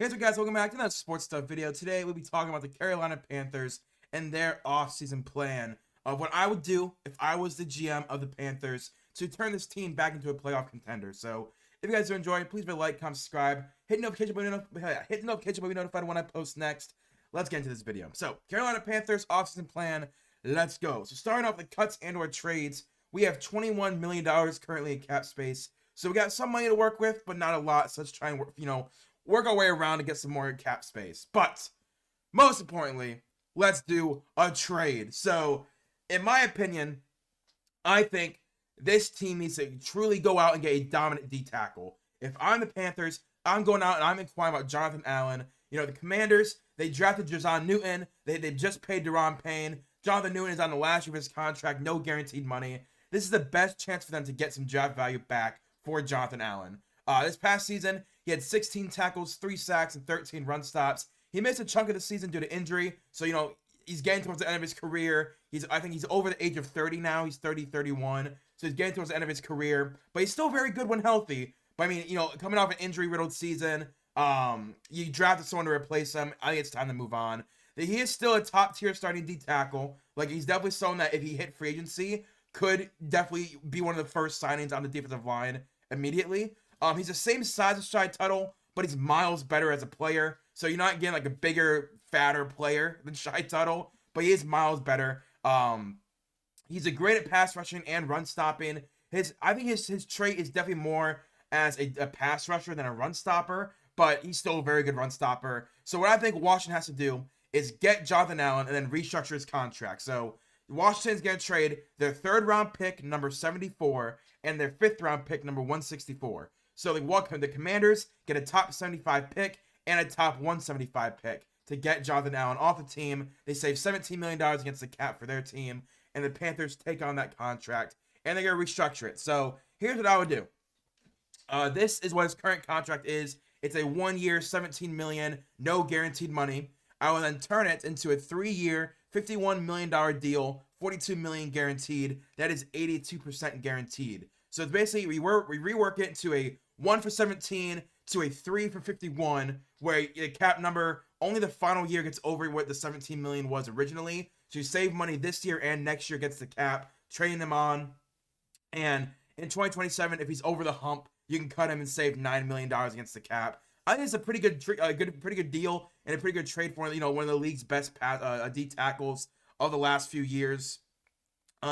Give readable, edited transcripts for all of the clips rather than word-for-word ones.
Hey, so guys, welcome back to another sports stuff video. Today we'll be talking about the Carolina Panthers and their off-season plan of what I would do if I was the GM of the Panthers to turn this team back into a playoff contender. So if you guys are enjoying, please leave a like, comment, subscribe, hit the notification button to be notified when I post next. Let's get into this video. So Carolina Panthers off-season plan. Let's go. So starting off with the cuts and/or trades, we have $21 million currently in cap space. So we got some money to work with, but not a lot. So let's try and work our way around to get some more cap space. But most importantly, let's do a trade. So, in my opinion, I think this team needs to truly go out and get a dominant D tackle. If I'm the Panthers, I'm going out and I'm inquiring about Jonathan Allen. You know, the Commanders, they drafted Jazon Newton. They just paid Deron Payne. Jonathan Newton is on the last year of his contract, no guaranteed money. This is the best chance for them to get some draft value back for Jonathan Allen. This past season, he had 16 tackles, 3 sacks, and 13 run stops. He missed a chunk of the season due to injury, so, you know, he's getting towards the end of his career. I think he's over the age of 30 now. He's 30, 31, so he's getting towards the end of his career, but he's still very good when healthy. But, I mean, you know, coming off an injury-riddled season, you drafted someone to replace him. I think it's time to move on. He is still a top-tier starting D tackle. Like, he's definitely someone that if he hit free agency, could definitely be one of the first signings on the defensive line immediately. He's the same size as Shy Tuttle, but he's miles better as a player. So you're not getting like a bigger, fatter player than Shy Tuttle, but he is miles better. He's a great at pass rushing and run stopping. I think his trait is definitely more as a pass rusher than a run stopper, but he's still a very good run stopper. So what I think Washington has to do is get Jonathan Allen and then restructure his contract. So Washington's going to trade their 3rd round pick, number 74, and their 5th round pick, number 164. So the Commanders get a top 75 pick and a top 175 pick to get Jonathan Allen off the team. They save $17 million against the cap for their team, and the Panthers take on that contract, and they're going to restructure it. So here's what I would do. This is what his current contract is. It's a 1-year, $17 million, no guaranteed money. I will then turn it into a 3-year, $51 million deal, $42 million guaranteed. That is 82% guaranteed. So it's basically we rework it into a 1 for 17 to a 3 for 51, where the cap number only the final year gets over what the 17 million was originally. So you save money this year and next year gets the cap, trading them on. And in 2027, if he's over the hump, you can cut him and save $9 million against the cap. I think it's a pretty good deal and a pretty good trade for one of the league's best D tackles of the last few years.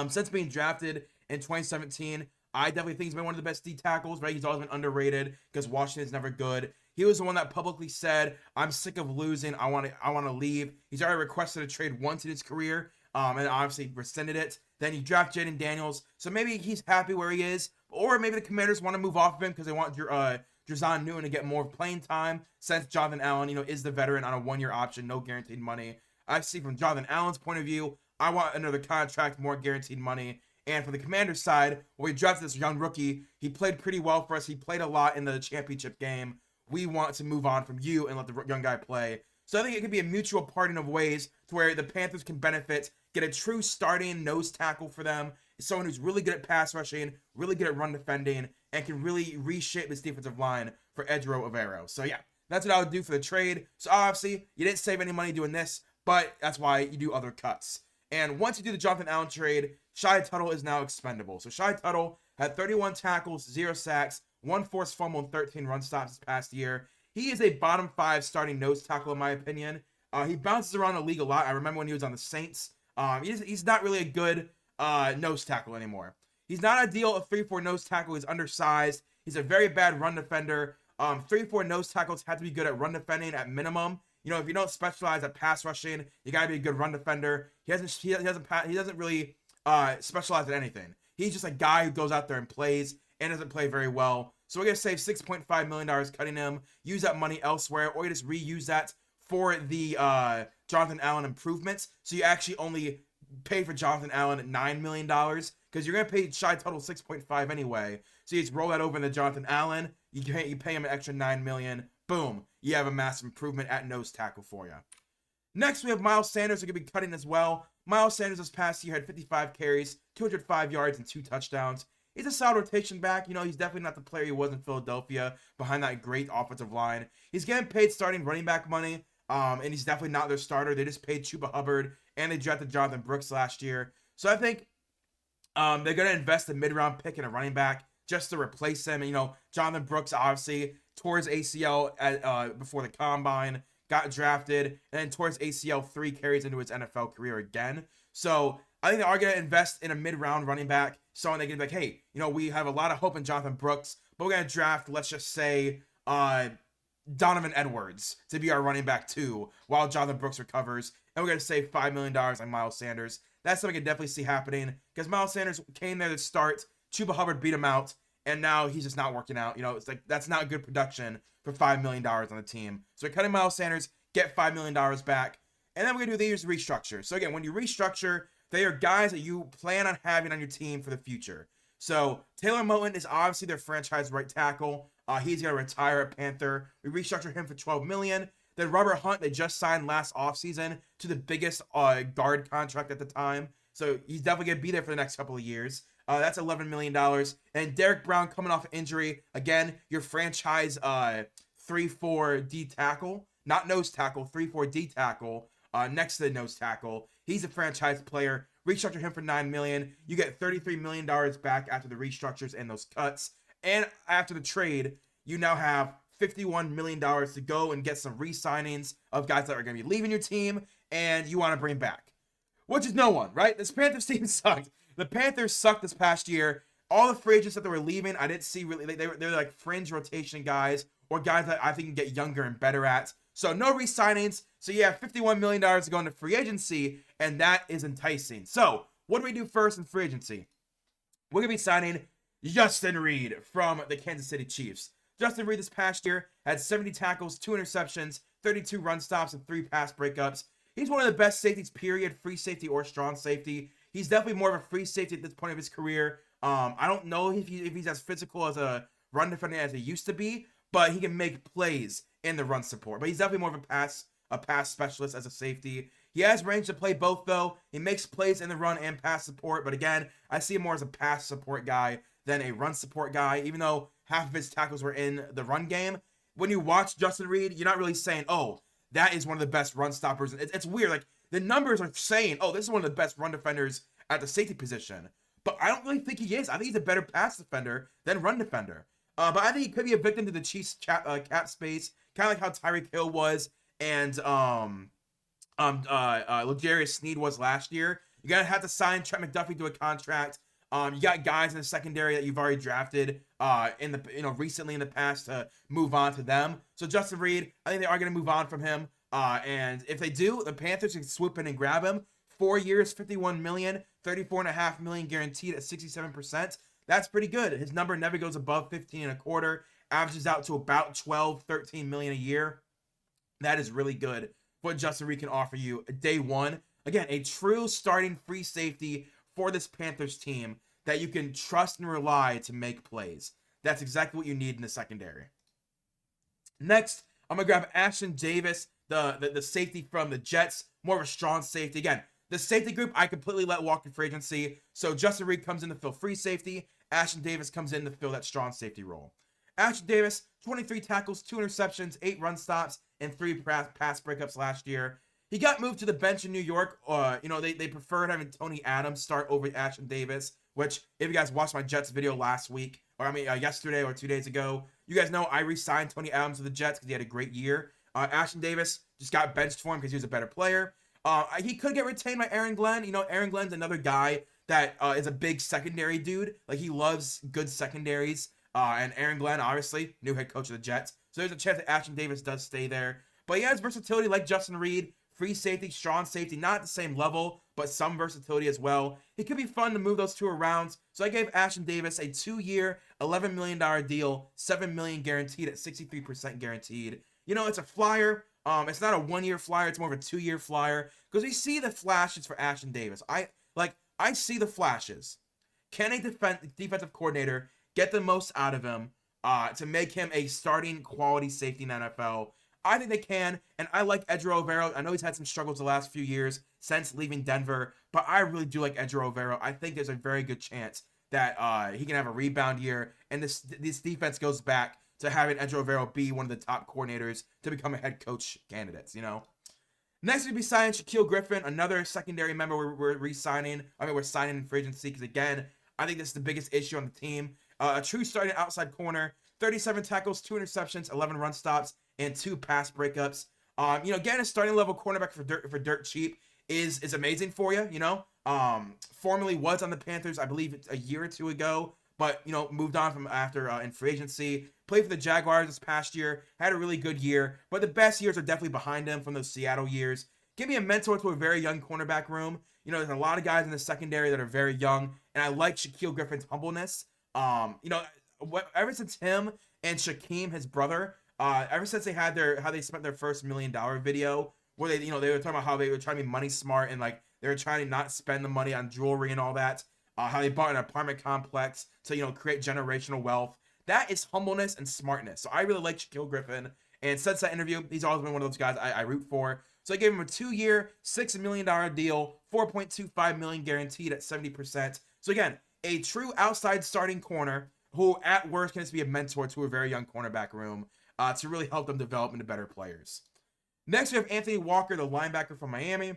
Since being drafted in 2017. I definitely think he's been one of the best D tackles, right? He's always been underrated because Washington's never good. He was the one that publicly said, "I'm sick of losing. I want to leave." He's already requested a trade once in his career, and obviously rescinded it. Then you draft Jaden Daniels, so maybe he's happy where he is, or maybe the Commanders want to move off of him because they want Jazon Newton to get more playing time. Since Jonathan Allen, is the veteran on a 1-year option, no guaranteed money. I see from Jonathan Allen's point of view, I want another contract, more guaranteed money. And for the Commanders side, we drafted this young rookie. He played pretty well for us. He played a lot in the championship game. We want to move on from you and let the young guy play. So I think it could be a mutual parting of ways to where the Panthers can benefit, get a true starting nose tackle for them, someone who's really good at pass rushing, really good at run defending, and can really reshape this defensive line for Edro Avero. So yeah, that's what I would do for the trade. So obviously, you didn't save any money doing this, but that's why you do other cuts. And once you do the Jonathan Allen trade, Shy Tuttle is now expendable. So Shy Tuttle had 31 tackles, 0 sacks, 1 forced fumble, and 13 run stops this past year. He is a bottom 5 starting nose tackle in my opinion. He bounces around the league a lot. I remember when he was on the Saints. He's not really a good nose tackle anymore. He's not ideal a 3-4 nose tackle. He's undersized. He's a very bad run defender. 3-4 nose tackles have to be good at run defending at minimum. If you don't specialize at pass rushing, you gotta be a good run defender. He doesn't really specialize at anything. He's just a guy who goes out there and plays and doesn't play very well. So we're gonna save $6.5 million cutting him. Use that money elsewhere, or you just reuse that for the Jonathan Allen improvements. So you actually only pay for Jonathan Allen at $9 million because you're gonna pay Shy Tuttle 6.5 anyway. So you just roll that over into Jonathan Allen. You pay him an extra $9 million. Boom, you have a massive improvement at nose tackle for you. Next, we have Miles Sanders, who could be cutting as well. Miles Sanders this past year had 55 carries, 205 yards, and 2 touchdowns. He's a solid rotation back. He's definitely not the player he was in Philadelphia behind that great offensive line. He's getting paid starting running back money, and he's definitely not their starter. They just paid Chuba Hubbard, and they drafted Jonathan Brooks last year. So I think they're going to invest a mid-round pick in a running back just to replace him. And, Jonathan Brooks obviously tore his ACL before the combine, got drafted, and then tore his ACL 3 carries into his NFL career again. So I think they are going to invest in a mid-round running back, someone they can be like, hey, we have a lot of hope in Jonathan Brooks, but we're going to draft, let's just say, Donovan Edwards to be our running back too, while Jonathan Brooks recovers, and we're going to save $5 million on Miles Sanders. That's something I can definitely see happening, because Miles Sanders came there to start, Chuba Hubbard beat him out, and now he's just not working out. It's like, that's not good production for $5 million on the team. So we're cutting Miles Sanders, get $5 million back, and then we're going to do the year's restructure. So again, when you restructure, they are guys that you plan on having on your team for the future. So Taylor Moton is obviously their franchise right tackle. He's going to retire at Panther. We restructured him for $12 million. Then Robert Hunt, they just signed last offseason to the biggest guard contract at the time. So he's definitely going to be there for the next couple of years. That's $11 million. And Derek Brown coming off injury. Again, your franchise 3-4 D tackle. Not nose tackle, 3-4 D tackle. Next to the nose tackle. He's a franchise player. Restructure him for $9 million. You get $33 million back after the restructures and those cuts. And after the trade, you now have $51 million to go and get some re-signings of guys that are going to be leaving your team and you want to bring back. Which is no one, right? This Panthers team sucked. The Panthers sucked this past year. All the free agents that they were leaving, I didn't see really. They're like fringe rotation guys or guys that I think can get younger and better at. So no re-signings. So yeah, $51 million to go into free agency, and that is enticing. So what do we do first in free agency? We're going to be signing Justin Reid from the Kansas City Chiefs. Justin Reid this past year had 70 tackles, 2 interceptions, 32 run stops, and 3 pass breakups. He's one of the best safeties, period, free safety or strong safety. He's definitely more of a free safety at this point of his career. I don't know if he's as physical as a run defender as he used to be, but he can make plays in the run support. But he's definitely more of a pass specialist as a safety. He has range to play both, though. He makes plays in the run and pass support. But again, I see him more as a pass support guy than a run support guy, even though half of his tackles were in the run game. When you watch Justin Reid, you're not really saying, oh, that is one of the best run stoppers. It's weird. Like, the numbers are saying, oh, this is one of the best run defenders at the safety position. But I don't really think he is. I think he's a better pass defender than run defender. But I think he could be a victim to the Chiefs cap space, kind of like how Tyreek Hill was and L'Jarius Sneed was last year. You're going to have to sign Trent McDuffie to a contract. You got guys in the secondary that you've already drafted recently in the past to move on to them. So Justin Reid, I think they are going to move on from him. And if they do, the Panthers can swoop in and grab him. 4 years, $51 million, $34.5 million guaranteed at 67%. That's pretty good. His number never goes above 15 and a quarter, averages out to about 12, 13 million a year. That is really good. What Justin Reid can offer you day one. Again, a true starting free safety for this Panthers team that you can trust and rely to make plays. That's exactly what you need in the secondary. Next, I'm going to grab Ashton Davis, the safety from the Jets, more of a strong safety. Again, the safety group, I completely let walk in free agency. So Justin Reid comes in to fill free safety. Ashton Davis comes in to fill that strong safety role. Ashton Davis, 23 tackles, 2 interceptions, 8 run stops, and 3 pass breakups last year. He got moved to the bench in New York. They preferred having Tony Adams start over Ashton Davis, which, if you guys watched my Jets video last week, yesterday or 2 days ago, you guys know I re-signed Tony Adams to the Jets because he had a great year. Ashton Davis just got benched for him because he was a better player. He could get retained by Aaron Glenn. Aaron Glenn's another guy that is a big secondary dude. Like, he loves good secondaries. And Aaron Glenn, obviously, new head coach of the Jets. So there's a chance that Ashton Davis does stay there. But he has versatility like Justin Reid. Free safety, strong safety, not at the same level, but some versatility as well. It could be fun to move those two around. So I gave Ashton Davis a 2-year, $11 million deal, $7 million guaranteed at 63% guaranteed. It's a flyer. It's not a 1-year flyer. It's more of a 2-year flyer because we see the flashes for Ashton Davis. I see the flashes. Can a defensive coordinator get the most out of him to make him a starting quality safety in the NFL? I think they can, and I like Edger Overo. I know he's had some struggles the last few years since leaving Denver, but I really do like Edger Overo. I think there's a very good chance that he can have a rebound year, and this defense goes back to having Ed Rovero be one of the top coordinators to become a head coach candidates, you know? Next, we'd be signing Shaquille Griffin, another secondary member we're re-signing. We're signing in free agency because, again, I think this is the biggest issue on the team. A true starting outside corner, 37 tackles, 2 interceptions, 11 run stops, and 2 pass breakups. Getting a starting level cornerback for dirt cheap is amazing for you, you know? Formerly was on the Panthers, I believe a year or two ago, but, moved on from after in free agency. Played for the Jaguars this past year, had a really good year, but the best years are definitely behind him from those Seattle years. Give me a mentor to a very young cornerback room. There's a lot of guys in the secondary that are very young, and I like Shaquille Griffin's humbleness. Ever since him and Shaquem, his brother, ever since they had how they spent their first $1 million video, where they were talking about how they were trying to be money smart and like they were trying to not spend the money on jewelry and all that. How they bought an apartment complex to create generational wealth. That is humbleness and smartness. So I really like Shaquille Griffin. And since that interview, he's always been one of those guys I root for. So I gave him a 2-year, $6 million deal, $4.25 million guaranteed at 70%. So again, a true outside starting corner who at worst can just be a mentor to a very young cornerback room to really help them develop into better players. Next, we have Anthony Walker, the linebacker from Miami.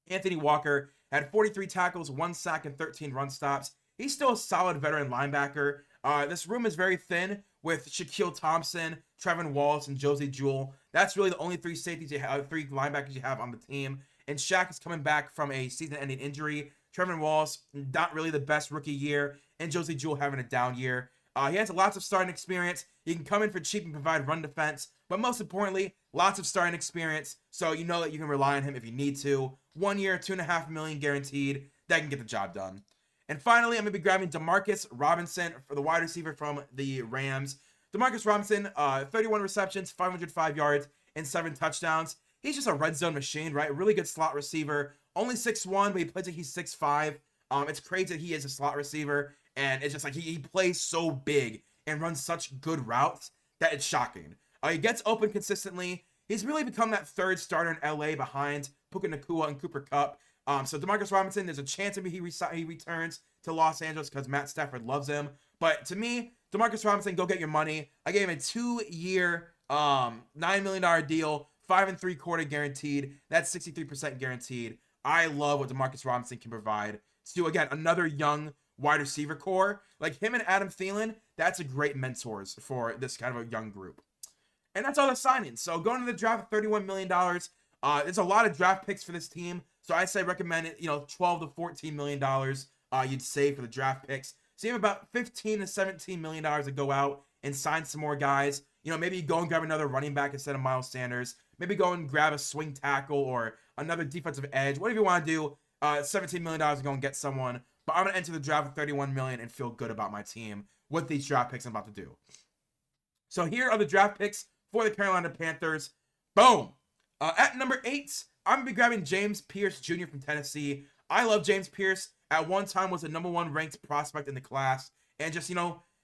Anthony Walker had 43 tackles, 1 sack, and 13 run stops. He's still a solid veteran linebacker. This room is very thin with Shaquille Thompson, Trevin Wallace, and Josie Jewell. That's really the only 3 safeties you have, 3 linebackers you have on the team. And Shaq is coming back from a season-ending injury. Trevin Wallace, not really the best rookie year, and Josie Jewell having a down year. He has lots of starting experience. He can come in for cheap and provide run defense, but most importantly, lots of starting experience, so you know that you can rely on him if you need to. 1 year, $2.5 million guaranteed. That can get the job done. And finally, I'm going to be grabbing Demarcus Robinson for the wide receiver from the Rams. Demarcus Robinson, 31 receptions, 505 yards, and 7 touchdowns. He's just a red zone machine, right? Really good slot receiver. Only 6'1", but he plays like he's 6'5". It's crazy that he is a slot receiver, and it's just like he plays so big and runs such good routes that it's shocking. He gets open consistently. He's really become that third starter in LA behind Puka Nacua and Cooper Kupp. So Demarcus Robinson, there's a chance maybe he returns to Los Angeles because Matt Stafford loves him. But to me, Demarcus Robinson, go get your money. I gave him a 2-year, $9 million deal, 5 3/4 guaranteed. That's 63% guaranteed. I love what Demarcus Robinson can provide to, again, another young wide receiver core. Like him and Adam Thielen, that's a great mentors for this kind of a young group. And that's all the signings. So going to the draft, $31 million. There's a lot of draft picks for this team. So I say recommend it, $12 to $14 million you'd save for the draft picks. So you have about $15 to $17 million to go out and sign some more guys. Maybe you go and grab another running back instead of Miles Sanders. Maybe go and grab a swing tackle or another defensive edge. Whatever you want to do, $17 million to go and get someone. But I'm going to enter the draft with $31 million and feel good about my team with these draft picks I'm about to do. So here are the draft picks for the Carolina Panthers. Boom! At number 8, I'm going to be grabbing James Pierce Jr. from Tennessee. I love James Pierce. At one time was the number 1 ranked prospect in the class. And just,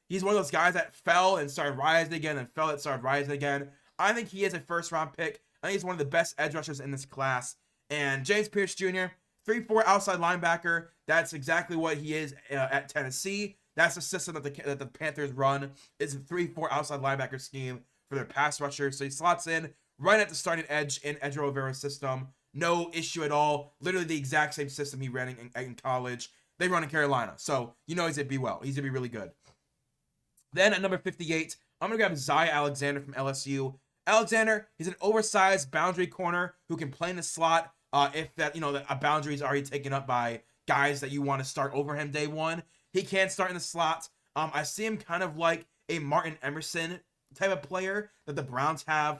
he's one of those guys that fell and started rising again and fell and started rising again. I think he is a first-round pick. I think he's one of the best edge rushers in this class. And James Pierce Jr., 3-4 outside linebacker. That's exactly what he is at Tennessee. That's the system that the Panthers run. It's a 3-4 outside linebacker scheme for their pass rusher. So he slots in right at the starting edge in Ed Rovero's system. No issue at all. Literally the exact same system he ran in college. They run in Carolina. So he's going to be well. He's going to be really good. Then at number 58, I'm going to grab Zay Alexander from LSU. Alexander, he's an oversized boundary corner who can play in the slot if a boundary is already taken up by guys that you want to start over him day one. He can start in the slot. I see him kind of like a Martin Emerson type of player that the Browns have,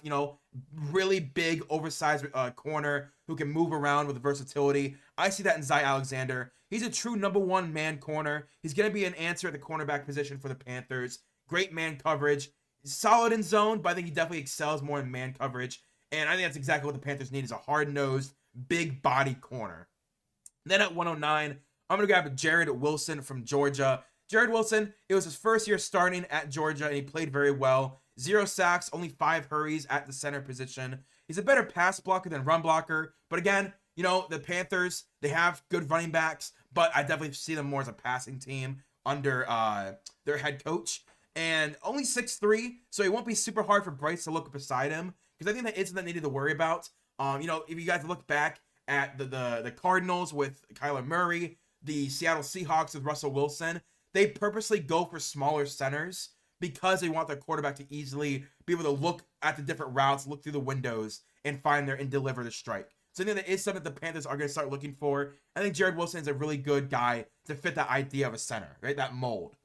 really big, oversized corner who can move around with versatility. I see that in Zay Alexander. He's a true number 1 man corner. He's going to be an answer at the cornerback position for the Panthers. Great man coverage. Solid in zone, but I think he definitely excels more in man coverage. And I think that's exactly what the Panthers need is a hard-nosed, big-body corner. Then at 109, I'm going to grab Jared Wilson from Georgia. Jared Wilson, it was his first year starting at Georgia, and he played very well. 0 sacks, only 5 hurries at the center position. He's a better pass blocker than run blocker. But again, the Panthers, they have good running backs, but I definitely see them more as a passing team. under their head coach. And only 6'3", so it won't be super hard for Bryce to look beside him, because I think that isn't that needed to worry about. If you guys look back at the Cardinals with Kyler Murray, the Seattle Seahawks with Russell Wilson, they purposely go for smaller centers because they want their quarterback to easily be able to look at the different routes, look through the windows, and find there and deliver the strike. So I think that is something that the Panthers are going to start looking for. I think Jared Wilson is a really good guy to fit that idea of a center, right? That mold.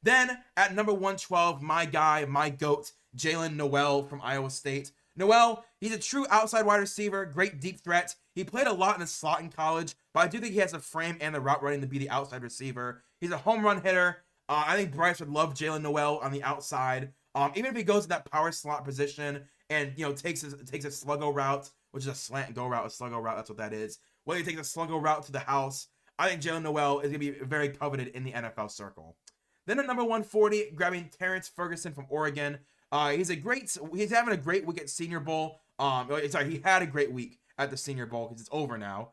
Then at number 112, my guy, my GOAT, Jalen Noel from Iowa State. Noel, he's a true outside wide receiver, great deep threat. He played a lot in the slot in college, but I do think he has the frame and the route running to be the outside receiver. He's a home run hitter. I think Bryce would love Jalen Noel on the outside. Even if he goes to that power slot position and takes a sluggo route, which is a slant go route, a sluggo route, that's what that is. Whether he takes a sluggo route to the house, I think Jalen Noel is going to be very coveted in the NFL circle. Then at number 140, grabbing Terrence Ferguson from Oregon. He's having a great week at Senior Bowl. He had a great week at the Senior Bowl because it's over now.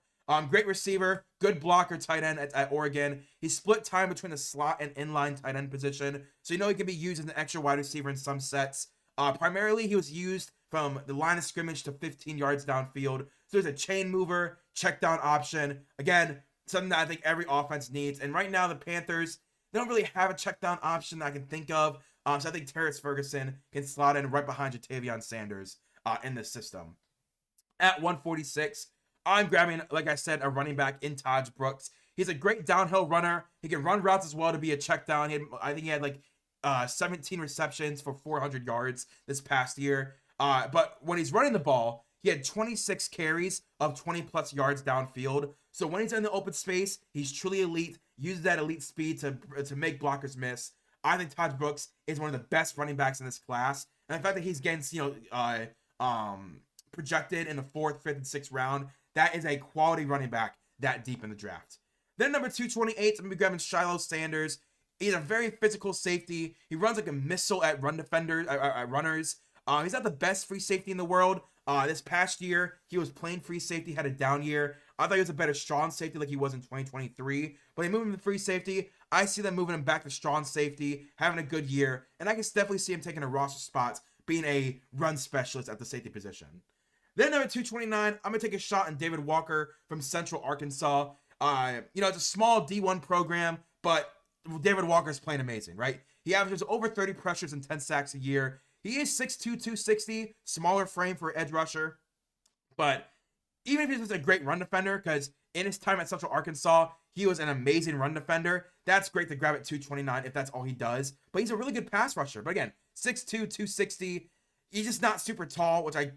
Great receiver, good blocker, tight end at Oregon. He split time between the slot and inline tight end position, so he can be used as an extra wide receiver in some sets. Primarily, he was used from the line of scrimmage to 15 yards downfield. So there's a chain mover, check down option. Again, something that I think every offense needs. And right now, the Panthers, they don't really have a check down option that I can think of. So I think Terrence Ferguson can slot in right behind Ja'Tavion Sanders in this system. At 146, I'm grabbing, like I said, a running back in Taj Brooks. He's a great downhill runner. He can run routes as well to be a check down. I think he had 17 receptions for 400 yards this past year. But when he's running the ball, he had 26 carries of 20 plus yards downfield. So when he's in the open space, he's truly elite, uses that elite speed to make blockers miss. I think Taj Brooks is one of the best running backs in this class. And the fact that he's getting, projected in the 4th, 5th, and 6th round, that is a quality running back that deep in the draft. Then number 228, I'm going to be grabbing Shiloh Sanders. He's a very physical safety. He runs like a missile at runners. He's not the best free safety in the world. This past year, he was playing free safety, had a down year. I thought he was a better strong safety like he was in 2023. But they moved him to free safety. I see them moving him back to strong safety, having a good year. And I can definitely see him taking a roster spot, being a run specialist at the safety position. Then number 229, I'm going to take a shot on David Walker from Central Arkansas. It's a small D1 program, but David Walker's playing amazing, right? He averages over 30 pressures and 10 sacks a year. He is 6'2", 260, smaller frame for edge rusher. But even if he's just a great run defender, because in his time at Central Arkansas, he was an amazing run defender, that's great to grab at 229 if that's all he does. But he's a really good pass rusher. But again, 6'2", 260, he's just not super tall, which I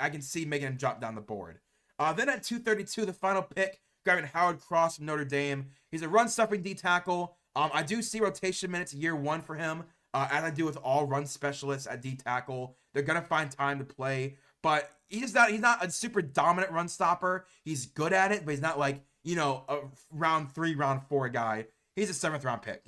can see making him drop down the board. Then at 232, the final pick, grabbing Howard Cross from Notre Dame. He's a run-stuffing D tackle. I do see rotation minutes year 1 for him, as I do with all run specialists at D tackle. They're gonna find time to play, but he's not a super dominant run stopper. He's good at it, but he's not like a round 3, round 4 guy. He's a 7th round pick.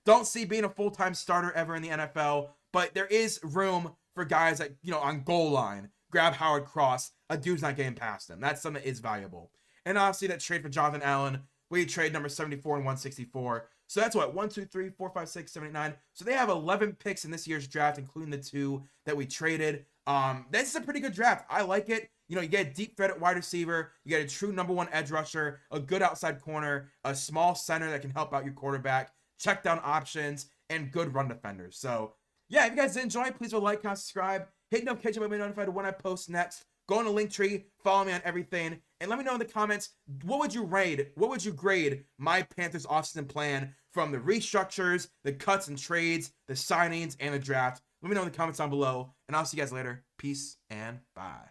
Don't see being a full-time starter ever in the NFL, but there is room for guys that on goal line grab Howard Cross. A dude's not getting past him. That's something that is valuable. And obviously that trade for Jonathan Allen, we trade number 74 and 164. So that's what, 1, 2, 3, 4, 5, 6, 7, 8, 9. So they have 11 picks in this year's draft, including the 2 that we traded. This is a pretty good draft. I like it. You get a deep threat at wide receiver. You get a true number 1 edge rusher, a good outside corner, a small center that can help out your quarterback, check down options, and good run defenders. So yeah, if you guys did enjoy, please like, comment, subscribe, hit the notification bell to be notified when I post next. Go on the Linktree, follow me on everything, and let me know in the comments, what would you grade my Panthers offseason plan from the restructures, the cuts and trades, the signings, and the draft? Let me know in the comments down below, and I'll see you guys later. Peace and bye.